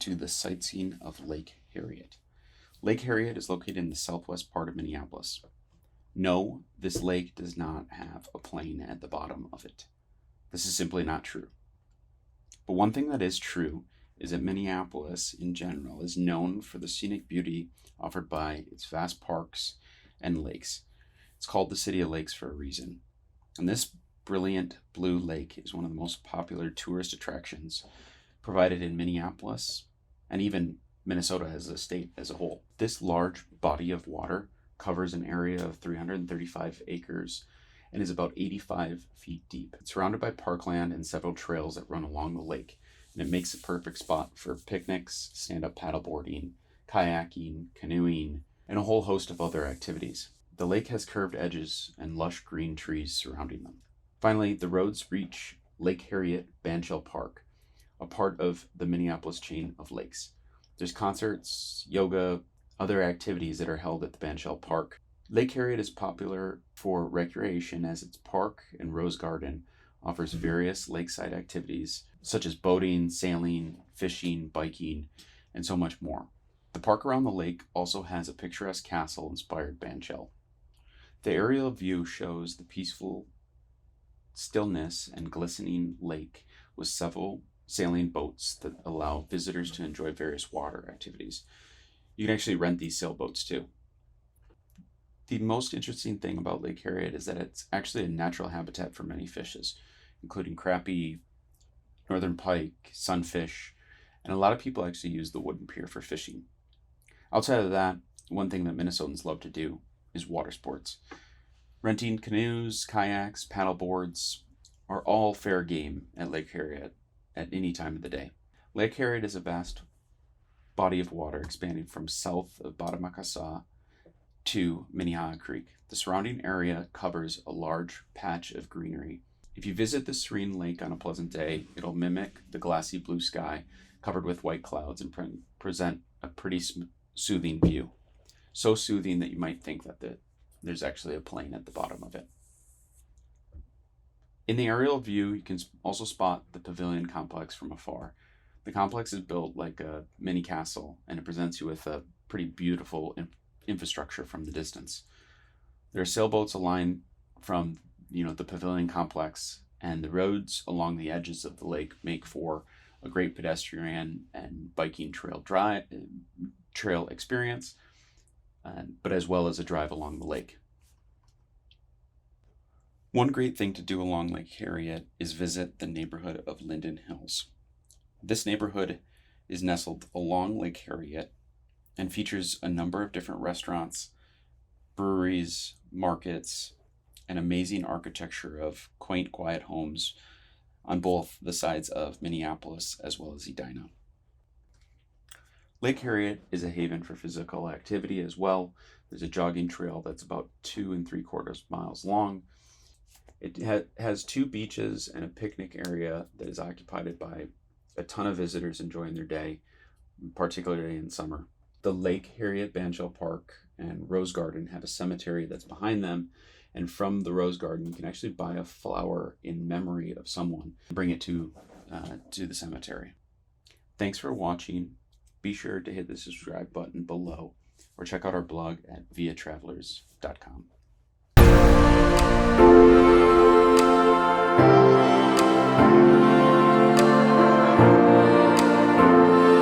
to the sightseeing of Lake Harriet. Lake Harriet is located in the southwest part of Minneapolis. No, this lake does not have a plane at the bottom of it. This is simply not true. But one thing that is true is that Minneapolis in general is known for the scenic beauty offered by its vast parks and lakes. It's called the City of Lakes for a reason. And this brilliant blue lake is one of the most popular tourist attractions provided in Minneapolis and even Minnesota as a state as a whole. This large body of water covers an area of 335 acres and is about 85 feet deep. It's surrounded by parkland and several trails that run along the lake, and it makes a perfect spot for picnics, stand-up paddleboarding, kayaking, canoeing, and a whole host of other activities. The lake has curved edges and lush green trees surrounding them. Finally, the roads reach Lake Harriet Bandshell Park, a part of the Minneapolis chain of lakes. There's concerts, yoga, other activities that are held at the Bandshell Park. Lake Harriet is popular for recreation as its park and rose garden offers various lakeside activities such as boating, sailing, fishing, biking, and so much more. The park around the lake also has a picturesque castle-inspired bandshell. The aerial view shows the peaceful stillness and glistening lake with several sailing boats that allow visitors to enjoy various water activities. You can actually rent these sailboats too. The most interesting thing about Lake Harriet is that it's actually a natural habitat for many fishes, including crappie, northern pike, sunfish, and a lot of people actually use the wooden pier for fishing. Outside of that, one thing that Minnesotans love to do is water sports. Renting canoes, kayaks, paddle boards are all fair game at Lake Harriet at any time of the day. Lake Harriet is a vast body of water expanding from south of Bottomacasa to Minnehaha Creek. The surrounding area covers a large patch of greenery. If you visit the serene lake on a pleasant day, it'll mimic the glassy blue sky covered with white clouds and present a pretty soothing view. So soothing that you might think that there's actually a plane at the bottom of it. In the aerial view, you can also spot the pavilion complex from afar. The complex is built like a mini castle, and it presents you with a pretty beautiful infrastructure from the distance. There are sailboats aligned from the pavilion complex, and the roads along the edges of the lake make for a great pedestrian and biking trail experience, but as well as a drive along the lake. One great thing to do along Lake Harriet is visit the neighborhood of Linden Hills. This neighborhood is nestled along Lake Harriet and features a number of different restaurants, breweries, markets, and amazing architecture of quaint, quiet homes on both the sides of Minneapolis as well as Edina. Lake Harriet is a haven for physical activity as well. There's a jogging trail that's about 2 3/4 miles long. It has 2 beaches and a picnic area that is occupied by a ton of visitors enjoying their day, particularly in summer. The Lake Harriet Bandshell Park and Rose Garden have a cemetery that's behind them, and from the Rose Garden you can actually buy a flower in memory of someone and bring it to the cemetery. Thanks for watching. Be sure to hit the subscribe button below or check out our blog at viatravelers.com.